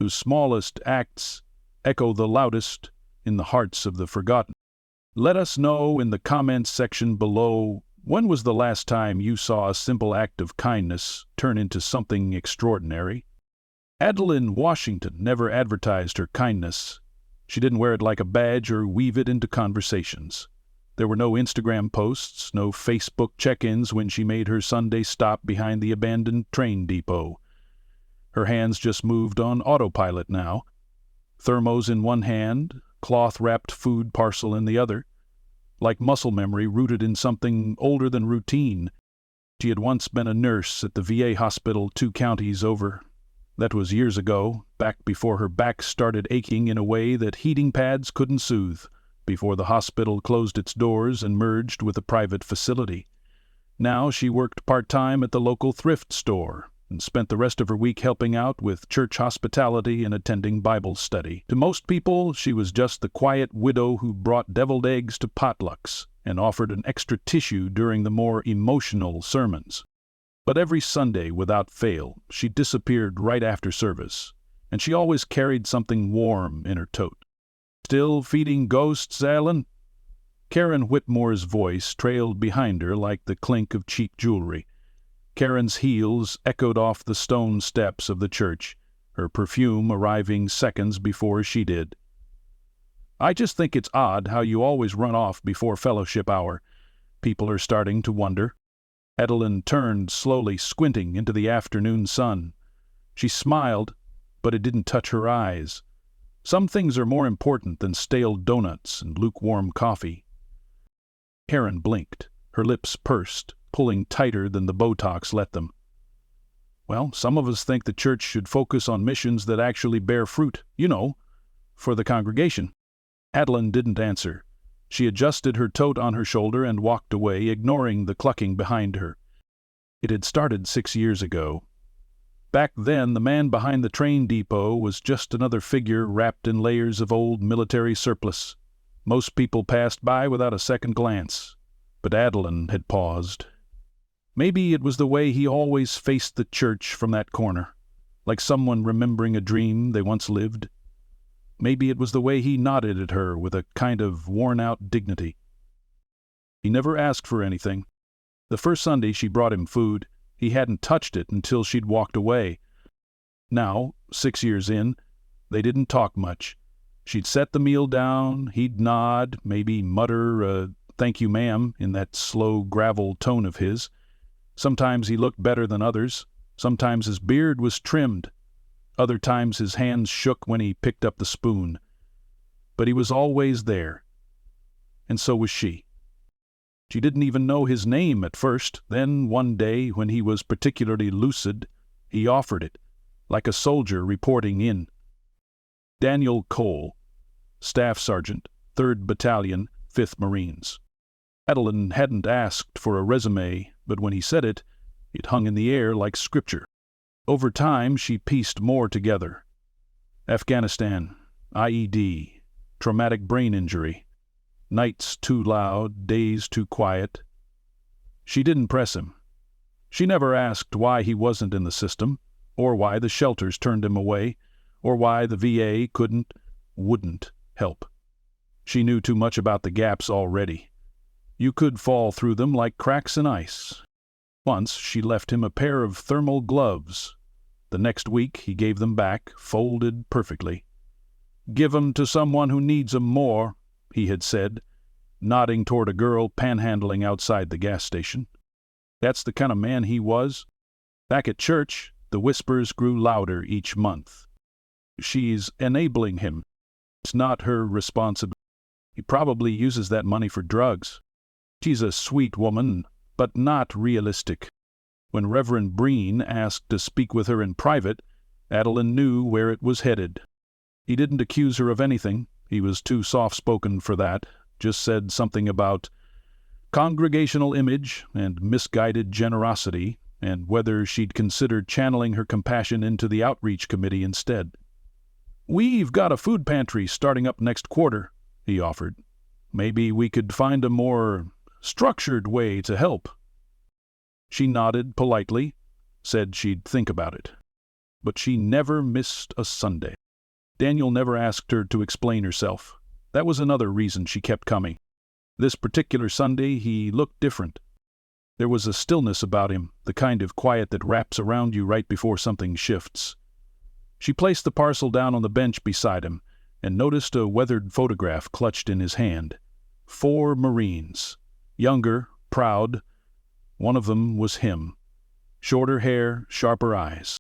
whose smallest acts echo the loudest in the hearts of the forgotten. Let us know in the comments section below, when was the last time you saw a simple act of kindness turn into something extraordinary? Adelyn Washington never advertised her kindness. She didn't wear it like a badge or weave it into conversations. There were no Instagram posts, no Facebook check-ins when she made her Sunday stop behind the abandoned train depot. Her hands just moved on autopilot now. Thermos in one hand, cloth-wrapped food parcel in the other. Like muscle memory rooted in something older than routine. She had once been a nurse at the VA hospital 2 counties over. That was years ago, back before her back started aching in a way that heating pads couldn't soothe, before the hospital closed its doors and merged with a private facility. Now she worked part-time at the local thrift store and spent the rest of her week helping out with church hospitality and attending Bible study. To most people, she was just the quiet widow who brought deviled eggs to potlucks and offered an extra tissue during the more emotional sermons. But every Sunday, without fail, she disappeared right after service, and she always carried something warm in her tote. "Still feeding ghosts, Alan?" Karen Whitmore's voice trailed behind her like the clink of cheap jewelry. Karen's heels echoed off the stone steps of the church, her perfume arriving seconds before she did. "I just think it's odd how you always run off before fellowship hour. People are starting to wonder." Adelyn turned slowly, squinting into the afternoon sun. She smiled, but it didn't touch her eyes. Some things are more important than stale donuts and lukewarm coffee. Karen blinked, her lips pursed, pulling tighter than the Botox let them. "Well, some of us think the church should focus on missions that actually bear fruit, for the congregation." Adelyn didn't answer. She adjusted her tote on her shoulder and walked away, ignoring the clucking behind her. It had started 6 years ago. Back then, the man behind the train depot was just another figure wrapped in layers of old military surplus. Most people passed by without a second glance, but Adelyn had paused. Maybe it was the way he always faced the church from that corner, like someone remembering a dream they once lived. Maybe it was the way he nodded at her with a kind of worn-out dignity. He never asked for anything. The first Sunday she brought him food, he hadn't touched it until she'd walked away. Now, 6 years in, they didn't talk much. She'd set the meal down, he'd nod, maybe mutter "thank you, ma'am," in that slow gravel tone of his. Sometimes he looked better than others. Sometimes his beard was trimmed. Other times his hands shook when he picked up the spoon. But he was always there. And so was she. She didn't even know his name at first. Then, one day, when he was particularly lucid, he offered it, like a soldier reporting in. Daniel Cole, Staff Sergeant, 3rd Battalion, 5th Marines. Adelyn hadn't asked for a resume, but when he said it, it hung in the air like scripture. Over time, she pieced more together. Afghanistan, IED, traumatic brain injury, nights too loud, days too quiet. She didn't press him. She never asked why he wasn't in the system, or why the shelters turned him away, or why the VA wouldn't help. She knew too much about the gaps already. You could fall through them like cracks in ice. Once she left him a pair of thermal gloves. The next week he gave them back, folded perfectly. "Give 'em to someone who needs 'em more," he had said, nodding toward a girl panhandling outside the gas station. That's the kind of man he was. Back at church, the whispers grew louder each month. "She's enabling him. It's not her responsibility. He probably uses that money for drugs. She's a sweet woman, but not realistic." When Reverend Breen asked to speak with her in private, Adelyn knew where it was headed. He didn't accuse her of anything. He was too soft-spoken for that. Just said something about congregational image and misguided generosity, and whether she'd consider channeling her compassion into the outreach committee instead. "We've got a food pantry starting up next quarter," he offered. "Maybe we could find a more structured way to help." She nodded politely, said she'd think about it. but she never missed a Sunday. Daniel never asked her to explain herself. That was another reason she kept coming. This particular Sunday he looked different. There was a stillness about him, the kind of quiet that wraps around you right before something shifts. She placed the parcel down on the bench beside him and noticed a weathered photograph clutched in his hand. 4 Marines. Younger, proud. One of them was him. Shorter hair, sharper eyes.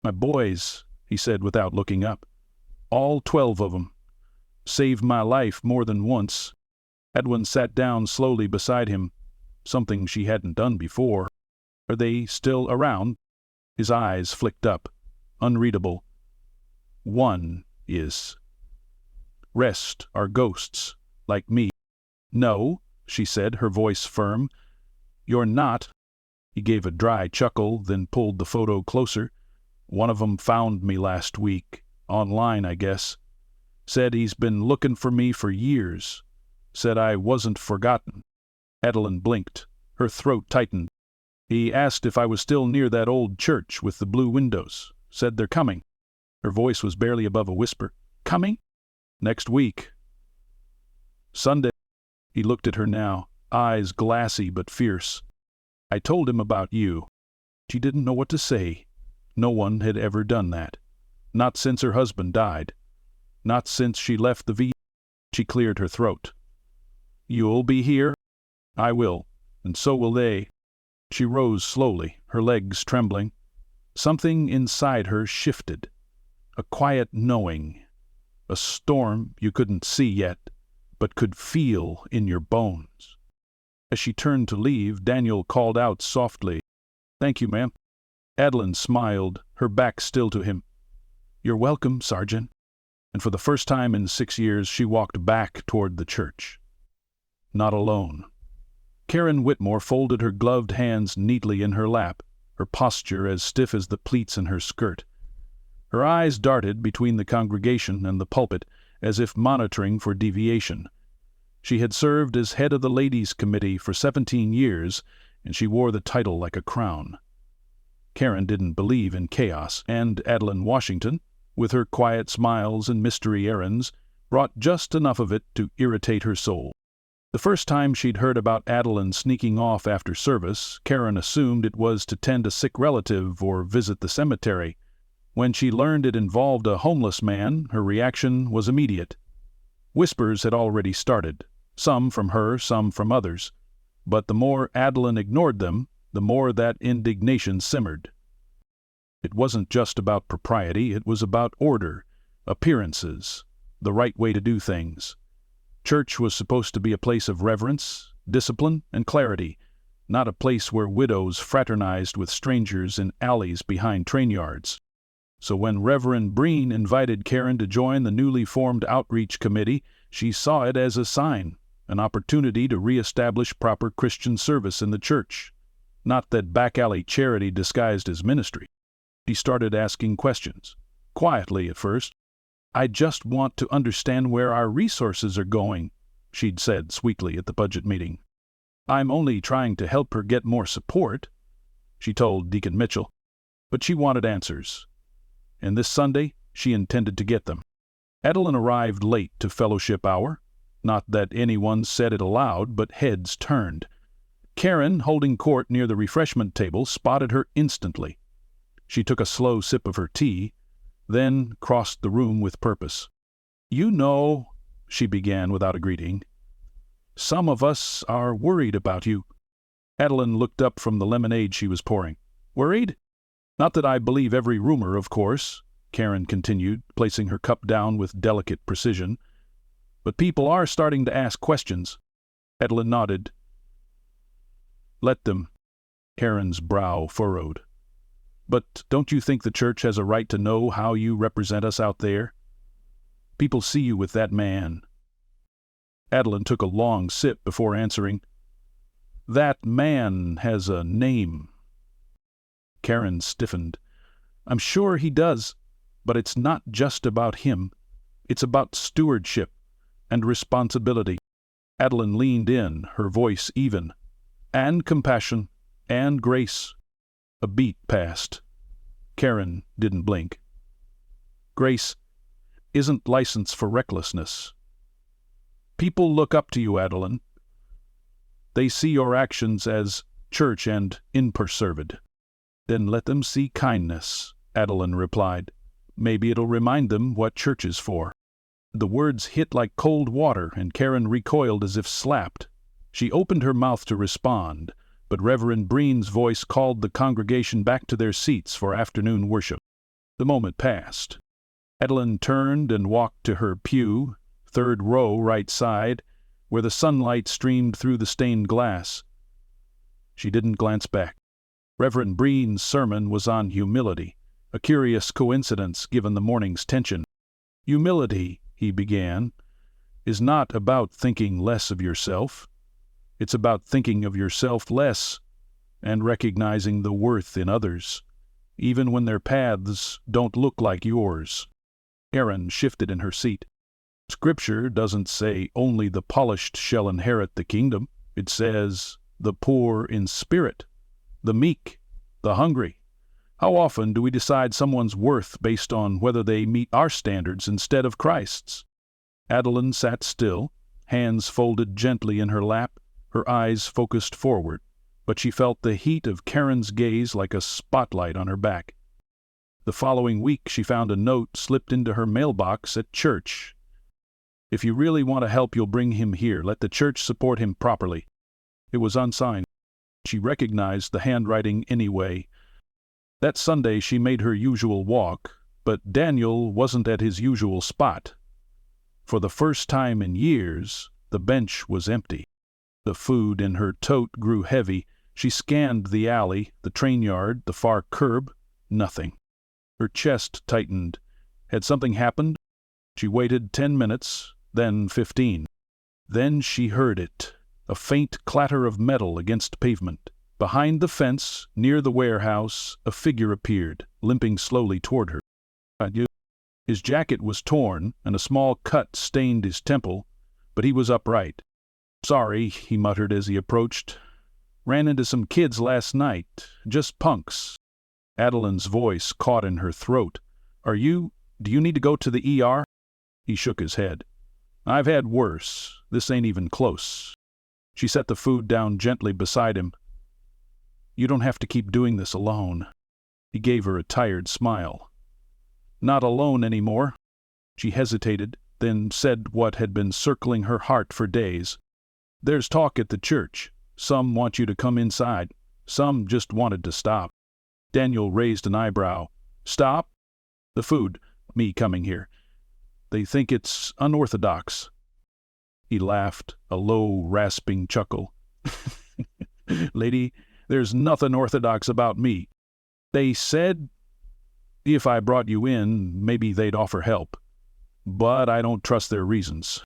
"My boys," he said without looking up. "All 12 of them. Saved my life more than once." Adelyn sat down slowly beside him, something she hadn't done before. "Are they still around?" His eyes flicked up, unreadable. "One is. Rest are ghosts, like me." "No," she said, her voice firm. "You're not." He gave a dry chuckle, then pulled the photo closer. "One of 'em found me last week. Online, I guess. Said he's been looking for me for years. Said I wasn't forgotten." Adelyn blinked. Her throat tightened. "He asked if I was still near that old church with the blue windows. Said they're coming." Her voice was barely above a whisper. "Coming?" "Next week. Sunday." He looked at her now, eyes glassy but fierce. "I told him about you." She didn't know what to say. No one had ever done that. Not since her husband died. Not since she left the V. She cleared her throat. "You'll be here?" "I will, and so will they." She rose slowly, her legs trembling. Something inside her shifted. A quiet knowing. A storm you couldn't see yet, but could feel in your bones. As she turned to leave, Daniel called out softly, "Thank you, ma'am." Adelyn smiled, her back still to him. "You're welcome, Sergeant." And for the first time in 6 years, she walked back toward the church. Not alone. Karen Whitmore folded her gloved hands neatly in her lap, her posture as stiff as the pleats in her skirt. Her eyes darted between the congregation and the pulpit, as if monitoring for deviation. She had served as head of the Ladies' Committee for 17 years, and she wore the title like a crown. Karen didn't believe in chaos, and Adelyn Washington, with her quiet smiles and mystery errands, brought just enough of it to irritate her soul. The first time she'd heard about Adelyn sneaking off after service, Karen assumed it was to tend a sick relative or visit the cemetery. When she learned it involved a homeless man, her reaction was immediate. Whispers had already started, some from her, some from others. But the more Adelyn ignored them, the more that indignation simmered. It wasn't just about propriety, it was about order, appearances, the right way to do things. Church was supposed to be a place of reverence, discipline, and clarity, not a place where widows fraternized with strangers in alleys behind train yards. So when Reverend Breen invited Karen to join the newly formed outreach committee, she saw it as a sign, an opportunity to reestablish proper Christian service in the church. Not that back-alley charity disguised as ministry. She started asking questions, quietly at first. "I just want to understand where our resources are going," she'd said sweetly at the budget meeting. "I'm only trying to help her get more support," she told Deacon Mitchell. But she wanted answers. And this Sunday, she intended to get them. Adelyn arrived late to fellowship hour. Not that anyone said it aloud, but heads turned. Karen, holding court near the refreshment table, spotted her instantly. She took a slow sip of her tea, then crossed the room with purpose. "You know," she began without a greeting, "some of us are worried about you." Adelyn looked up from the lemonade she was pouring. "Worried? Not that I believe every rumor, of course," Karen continued, placing her cup down with delicate precision. "But people are starting to ask questions." Adelyn nodded. "Let them." Karen's brow furrowed. "But don't you think the church has a right to know how you represent us out there? People see you with that man." Adelyn took a long sip before answering. "That man has a name." Karen stiffened. "I'm sure he does, but it's not just about him. It's about stewardship and responsibility." Adelyn leaned in, her voice even. "And compassion, and grace." A beat passed. Karen didn't blink. Grace isn't license for recklessness. People look up to you, Adelyn. They see your actions as church and imperservid. Then let them see kindness, Adelyn replied. Maybe it'll remind them what church is for. The words hit like cold water, and Karen recoiled as if slapped. She opened her mouth to respond, but Reverend Breen's voice called the congregation back to their seats for afternoon worship. The moment passed. Adelyn turned and walked to her pew, third row right side, where the sunlight streamed through the stained glass. She didn't glance back. Reverend Breen's sermon was on humility, a curious coincidence given the morning's tension. Humility, he began, is not about thinking less of yourself. It's about thinking of yourself less and recognizing the worth in others, even when their paths don't look like yours. Karen shifted in her seat. Scripture doesn't say only the polished shall inherit the kingdom. It says the poor in spirit, the meek, the hungry. How often do we decide someone's worth based on whether they meet our standards instead of Christ's? Adelyn sat still, hands folded gently in her lap, her eyes focused forward, but she felt the heat of Karen's gaze like a spotlight on her back. The following week she found a note slipped into her mailbox at church. If you really want to help, you'll bring him here. Let the church support him properly. It was unsigned. She recognized the handwriting anyway. That Sunday she made her usual walk, but Daniel wasn't at his usual spot. For the first time in years, the bench was empty. The food in her tote grew heavy. She scanned the alley, the train yard, the far curb. Nothing. Her chest tightened. Had something happened? She waited 10 minutes, then 15. Then she heard it, a faint clatter of metal against pavement. Behind the fence, near the warehouse, a figure appeared, limping slowly toward her. His jacket was torn, and a small cut stained his temple, but he was upright. "Sorry," he muttered as he approached. "Ran into some kids last night, just punks." Adelyn's voice caught in her throat. Do you need to go to the ER? He shook his head. "I've had worse. This ain't even close." She set the food down gently beside him. "You don't have to keep doing this alone." He gave her a tired smile. "Not alone anymore." She hesitated, then said what had been circling her heart for days. "There's talk at the church. Some want you to come inside. Some just wanted to stop." Daniel raised an eyebrow. "Stop?" "The food. Me coming here. They think it's unorthodox." He laughed, a low, rasping chuckle. "Lady, there's nothing orthodox about me. They said if I brought you in, maybe they'd offer help. But I don't trust their reasons."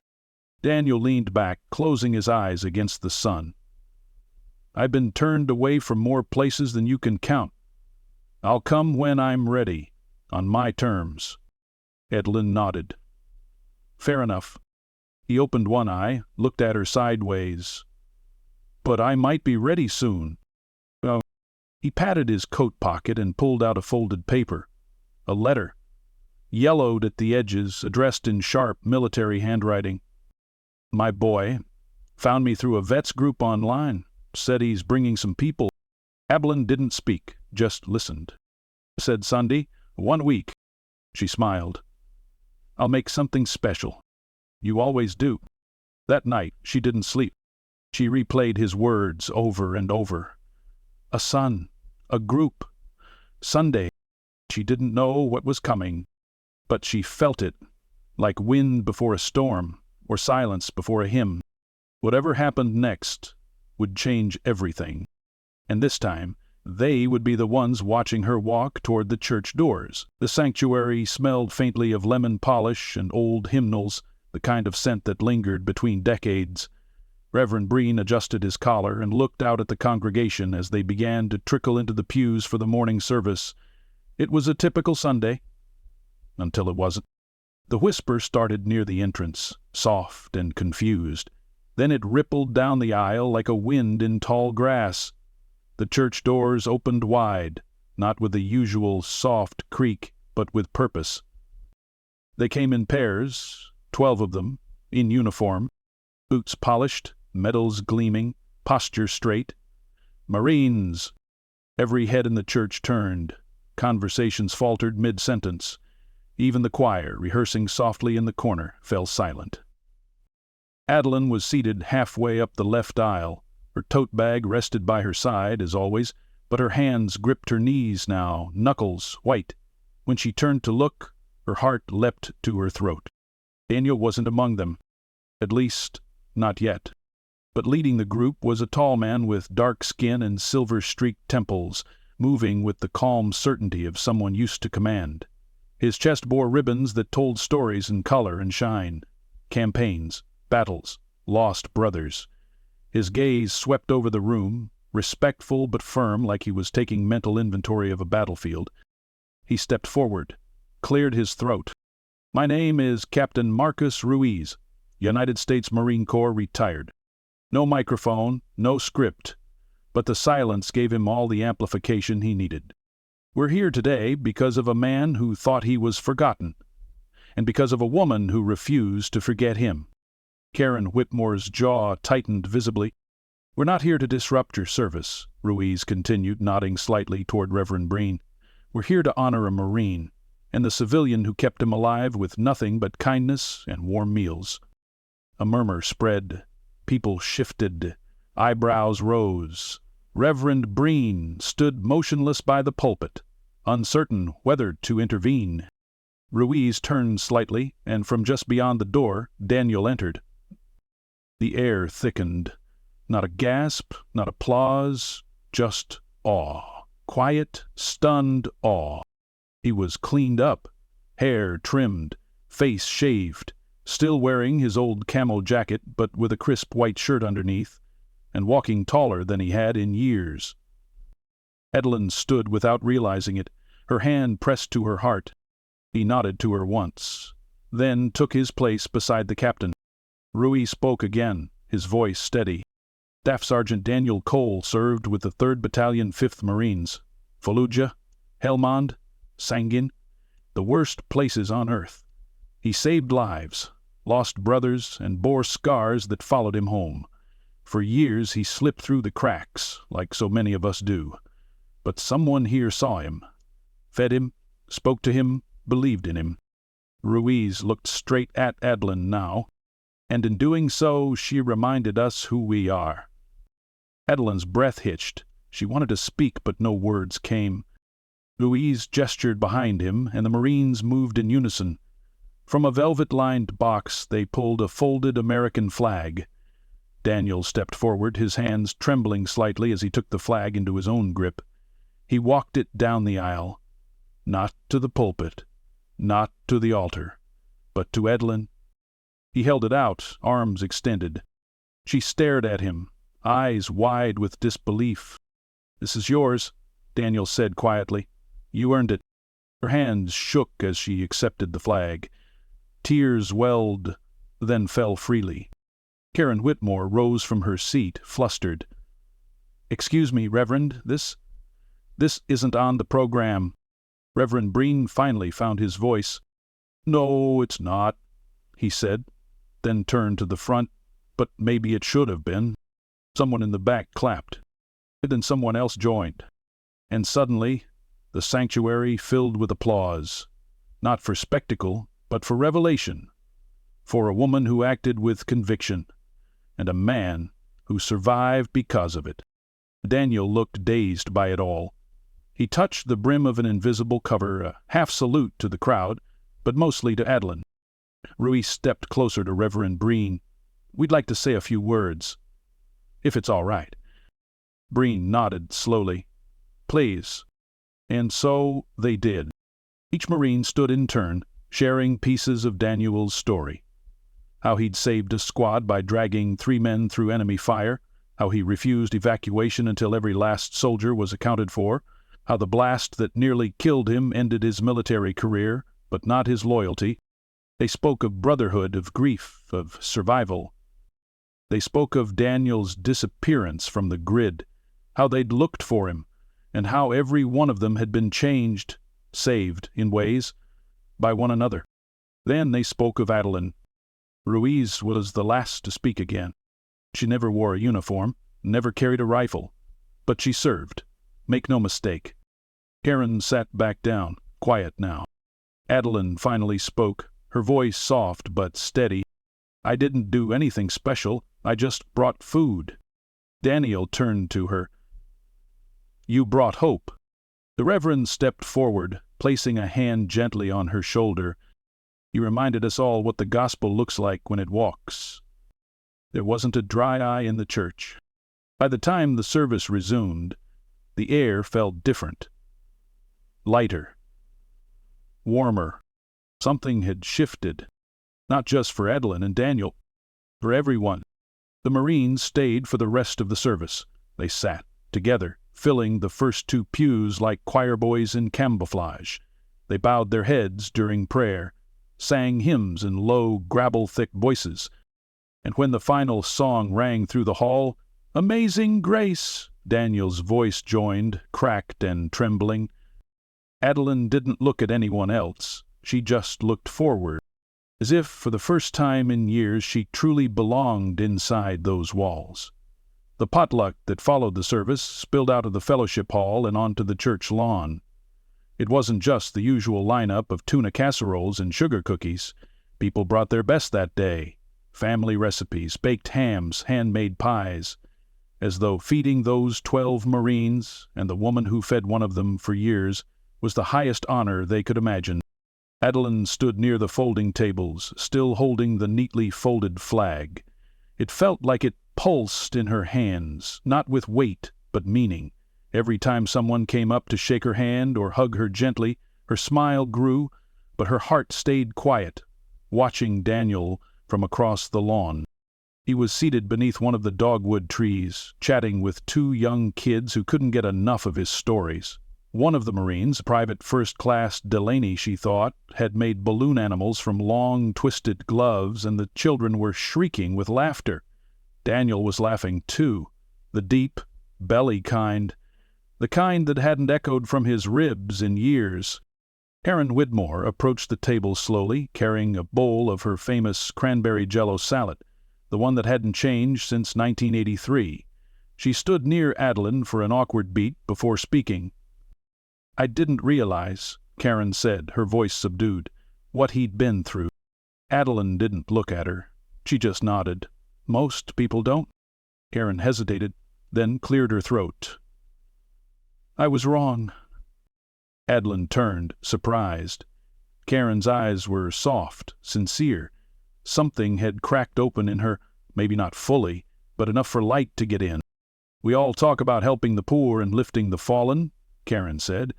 Daniel leaned back, closing his eyes against the sun. "I've been turned away from more places than you can count. I'll come when I'm ready, on my terms." Adelyn nodded. "Fair enough." He opened one eye, looked at her sideways. "But I might be ready soon." He patted his coat pocket and pulled out a folded paper. A letter, yellowed at the edges, addressed in sharp military handwriting. "My boy found me through a vets group online. Said he's bringing some people." Adelyn didn't speak, just listened. "Said Sunday, 1 week." She smiled. "I'll make something special." "You always do." That night she didn't sleep. She replayed his words over and over. A son, a group, Sunday. She didn't know what was coming, but she felt it, like wind before a storm, or silence before a hymn. Whatever happened next would change everything. And this time, they would be the ones watching her walk toward the church doors. The sanctuary smelled faintly of lemon polish and old hymnals, the kind of scent that lingered between decades. Reverend Breen adjusted his collar and looked out at the congregation as they began to trickle into the pews for the morning service. It was a typical Sunday, until it wasn't. The whisper started near the entrance, soft and confused. Then it rippled down the aisle like a wind in tall grass. The church doors opened wide. not with the usual soft creak, but with purpose. They came in pairs, 12 of them, in uniform, boots polished, medals gleaming, posture straight. Marines! Every head in the church turned. Conversations faltered mid-sentence. Even the choir, rehearsing softly in the corner, fell silent. Adelyn was seated halfway up the left aisle. Her tote bag rested by her side, as always, but her hands gripped her knees now, knuckles white. When she turned to look, her heart leapt to her throat. Daniel wasn't among them. At least, not yet. But leading the group was a tall man with dark skin and silver-streaked temples, moving with the calm certainty of someone used to command. His chest bore ribbons that told stories in color and shine. Campaigns, battles, lost brothers. His gaze swept over the room, respectful but firm, like he was taking mental inventory of a battlefield. He stepped forward, cleared his throat. "My name is Captain Marcus Ruiz, United States Marine Corps retired." No microphone, no script, but the silence gave him all the amplification he needed. "We're here today because of a man who thought he was forgotten, and because of a woman who refused to forget him." Karen Whitmore's jaw tightened visibly. "We're not here to disrupt your service," Ruiz continued, nodding slightly toward Reverend Breen. "We're here to honor a Marine, and the civilian who kept him alive with nothing but kindness and warm meals." A murmur spread. People shifted. Eyebrows rose. Reverend Breen stood motionless by the pulpit, uncertain whether to intervene. Ruiz turned slightly, and from just beyond the door, Daniel entered. The air thickened. Not a gasp, not applause, just awe. Quiet, stunned awe. He was cleaned up, hair trimmed, face shaved, still wearing his old camo jacket but with a crisp white shirt underneath, and walking taller than he had in years. Adelyn stood without realizing it, her hand pressed to her heart. He nodded to her once, then took his place beside the captain. Ruiz spoke again, his voice steady. "Staff Sergeant Daniel Cole served with the 3rd Battalion 5th Marines. Fallujah, Helmand, Sangin, the worst places on earth. He saved lives, lost brothers, and bore scars that followed him home. For years he slipped through the cracks, like so many of us do. But someone here saw him, fed him, spoke to him, believed in him." Ruiz looked straight at Adelyn now, and in doing so she reminded us who we are. Adelyn's breath hitched. She wanted to speak, but no words came. Ruiz gestured behind him, and the Marines moved in unison. From a velvet-lined box they pulled a folded American flag. Daniel stepped forward, his hands trembling slightly as he took the flag into his own grip. He walked it down the aisle. Not to the pulpit, not to the altar, but to Adelyn. He held it out, arms extended. She stared at him, eyes wide with disbelief. "This is yours," Daniel said quietly. "You earned it." Her hands shook as she accepted the flag. Tears welled, then fell freely. Karen Whitmore rose from her seat, flustered. "Excuse me, Reverend, this isn't on the program." Reverend Breen finally found his voice. "No, it's not," he said, then turned to the front. "But maybe it should have been." Someone in the back clapped. Then someone else joined. And suddenly, the sanctuary filled with applause. Not for spectacle, but for revelation. For a woman who acted with conviction, and a man who survived because of it. Daniel looked dazed by it all. He touched the brim of an invisible cover, a half-salute to the crowd, but mostly to Adelyn. Ruiz stepped closer to Reverend Breen. "We'd like to say a few words, if it's all right." Breen nodded slowly. "Please." And so they did. Each Marine stood in turn, sharing pieces of Daniel's story. How he'd saved a squad by dragging 3 men through enemy fire, how he refused evacuation until every last soldier was accounted for, how the blast that nearly killed him ended his military career, but not his loyalty. They spoke of brotherhood, of grief, of survival. They spoke of Daniel's disappearance from the grid, how they'd looked for him, and how every one of them had been changed, saved, in ways, by one another. Then they spoke of Adelyn. Ruiz was the last to speak again. She never wore a uniform, never carried a rifle, but she served. Make no mistake. Karen sat back down, quiet now. Adelyn finally spoke, her voice soft but steady. I didn't do anything special. I just brought food. Daniel turned to her. You brought hope. The Reverend stepped forward, placing a hand gently on her shoulder. He reminded us all what the gospel looks like when it walks. There wasn't a dry eye in the church. By the time the service resumed, the air felt different. Lighter. Warmer. Something had shifted. Not just for Adelyn and Daniel, for everyone. The Marines stayed for the rest of the service. They sat together, filling the first two pews like choir boys in camouflage. They bowed their heads during prayer, sang hymns in low, gravel-thick voices. And when the final song rang through the hall, "Amazing Grace," Daniel's voice joined, cracked and trembling. Adelyn didn't look at anyone else. She just looked forward, as if for the first time in years she truly belonged inside those walls. The potluck that followed the service spilled out of the fellowship hall and onto the church lawn. It wasn't just the usual lineup of tuna casseroles and sugar cookies. People brought their best that day. Family recipes, baked hams, handmade pies. As though feeding those 12 Marines, and the woman who fed one of them for years, was the highest honor they could imagine. Adelyn stood near the folding tables, still holding the neatly folded flag. It felt like it pulsed in her hands, not with weight, but meaning. Every time someone came up to shake her hand or hug her gently, her smile grew, but her heart stayed quiet, watching Daniel from across the lawn. He was seated beneath one of the dogwood trees, chatting with two young kids who couldn't get enough of his stories. One of the Marines, Private First Class Delaney, she thought, had made balloon animals from long, twisted gloves, and the children were shrieking with laughter. Daniel was laughing too, the deep, belly kind, the kind that hadn't echoed from his ribs in years. Karen Widmore approached the table slowly, carrying a bowl of her famous cranberry jello salad, the one that hadn't changed since 1983. She stood near Adelyn for an awkward beat before speaking. I didn't realize, Karen said, her voice subdued, what he'd been through. Adelyn didn't look at her. She just nodded. Most people don't. Karen hesitated, then cleared her throat. I was wrong. Adelyn turned, surprised. Karen's eyes were soft, sincere. Something had cracked open in her, maybe not fully, but enough for light to get in. We all talk about helping the poor and lifting the fallen, Karen said,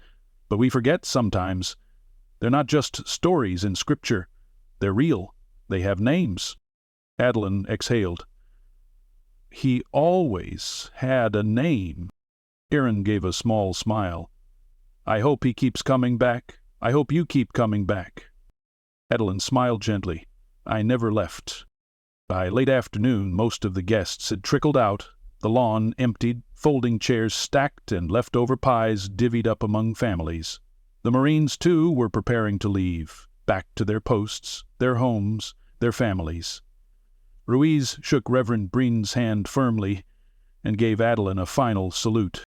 but we forget sometimes. They're not just stories in Scripture. They're real. They have names. Adelyn exhaled. He always had a name. Karen gave a small smile. I hope he keeps coming back. I hope you keep coming back. Adelyn smiled gently. I never left. By late afternoon, most of the guests had trickled out, the lawn emptied, folding chairs stacked, and leftover pies divvied up among families. The Marines, too, were preparing to leave, back to their posts, their homes, their families. Ruiz shook Reverend Breen's hand firmly and gave Adelyn a final salute.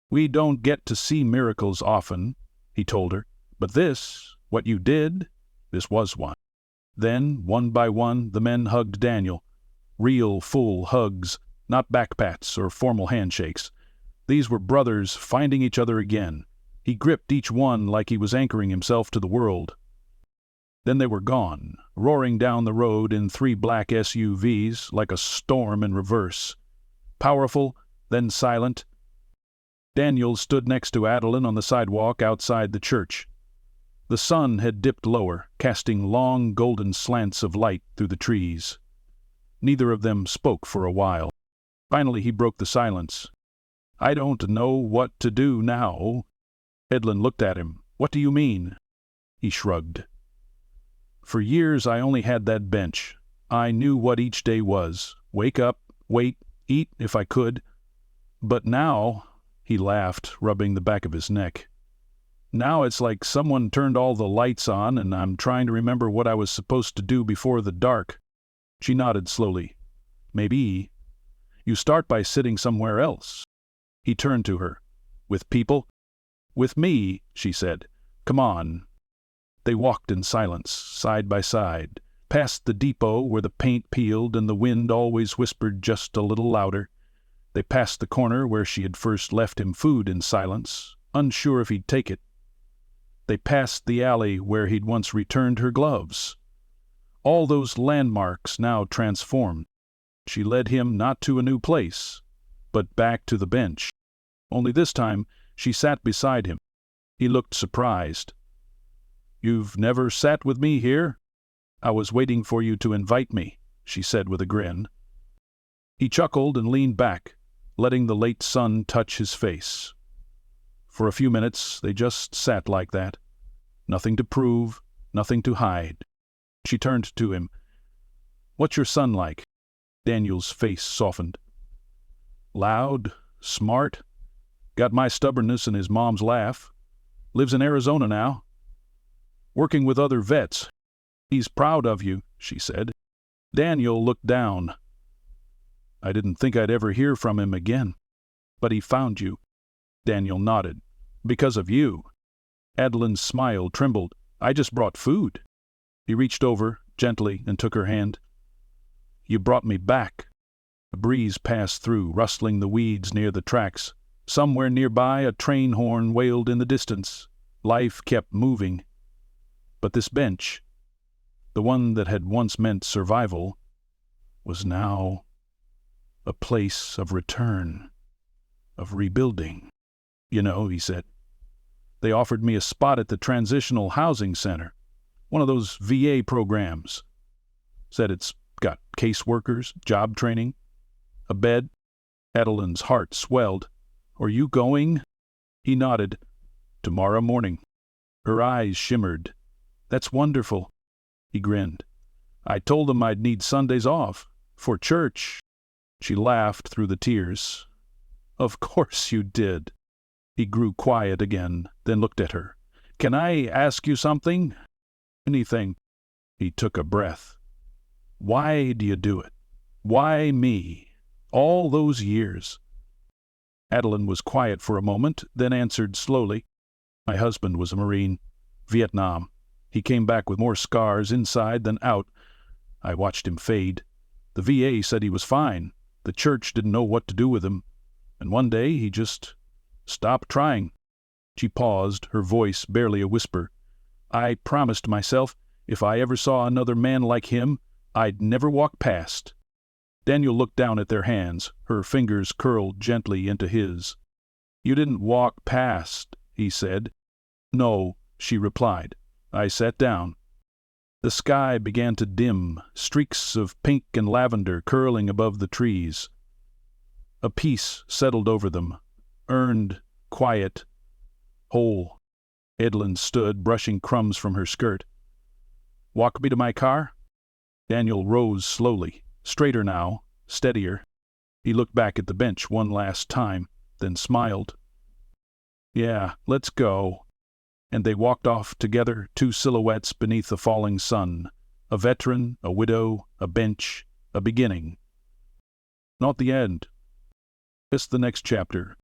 We don't get to see miracles often, he told her, but this, what you did, this was one. Then, one by one, the men hugged Daniel. Real, full hugs, not backpats or formal handshakes. These were brothers finding each other again. He gripped each one like he was anchoring himself to the world. Then they were gone, roaring down the road in 3 black SUVs like a storm in reverse. Powerful, then silent. Daniel stood next to Adelyn on the sidewalk outside the church. The sun had dipped lower, casting long golden slants of light through the trees. Neither of them spoke for a while. Finally he broke the silence. I don't know what to do now. Adelyn looked at him. What do you mean? He shrugged. For years I only had that bench. I knew what each day was. Wake up, wait, eat if I could. But now, He laughed, rubbing the back of his neck. Now it's like someone turned all the lights on and I'm trying to remember what I was supposed to do before the dark. She nodded slowly. Maybe you start by sitting somewhere else. He turned to her. With people? With me, she said. Come on. They walked in silence, side by side, past the depot where the paint peeled and the wind always whispered just a little louder. They passed the corner where she had first left him food in silence, unsure if he'd take it. They passed the alley where he'd once returned her gloves. All those landmarks now transformed. She led him not to a new place, but back to the bench. Only this time she sat beside him. He looked surprised. "You've never sat with me here?" "I was waiting for you to invite me," she said with a grin. He chuckled and leaned back, letting the late sun touch his face. For a few minutes they just sat like that. Nothing to prove, nothing to hide. She turned to him. "What's your son like?" Daniel's face softened. "Loud, smart, got my stubbornness and his mom's laugh. Lives in Arizona now. Working with other vets. He's proud of you," she said. Daniel looked down. "I didn't think I'd ever hear from him again. But he found you." Daniel nodded. "Because of you." Adelyn's smile trembled. "I just brought food." He reached over, gently, and took her hand. "You brought me back." A breeze passed through, rustling the weeds near the tracks. Somewhere nearby a train horn wailed in the distance. Life kept moving. But this bench, the one that had once meant survival, was now a place of return, of rebuilding. "You know," he said, "they offered me a spot at the Transitional Housing Center, one of those VA programs. Said it's got caseworkers, job training, a bed." Adelyn's heart swelled. "Are you going?" He nodded. "Tomorrow morning." Her eyes shimmered. "That's wonderful." He grinned. "I told them I'd need Sundays off. For church." She laughed through the tears. "Of course you did." He grew quiet again, then looked at her. "Can I ask you something?" "Anything." He took a breath. "Why do you do it? Why me? All those years?" Adelyn was quiet for a moment, then answered slowly. "My husband was a Marine. Vietnam. He came back with more scars inside than out. I watched him fade. The VA said he was fine. The church didn't know what to do with him. And one day he just stopped trying." She paused, her voice barely a whisper. "I promised myself if I ever saw another man like him, I'd never walk past." Daniel looked down at their hands, her fingers curled gently into his. "You didn't walk past," he said. "No," she replied. "I sat down." The sky began to dim, streaks of pink and lavender curling above the trees. A peace settled over them, earned, quiet, whole. Adelyn stood, brushing crumbs from her skirt. "Walk me to my car?" Daniel rose slowly, straighter now, steadier. He looked back at the bench one last time, then smiled. "Yeah, let's go." And they walked off together, two silhouettes beneath the falling sun. A veteran, a widow, a bench, a beginning. Not the end. Just the next chapter.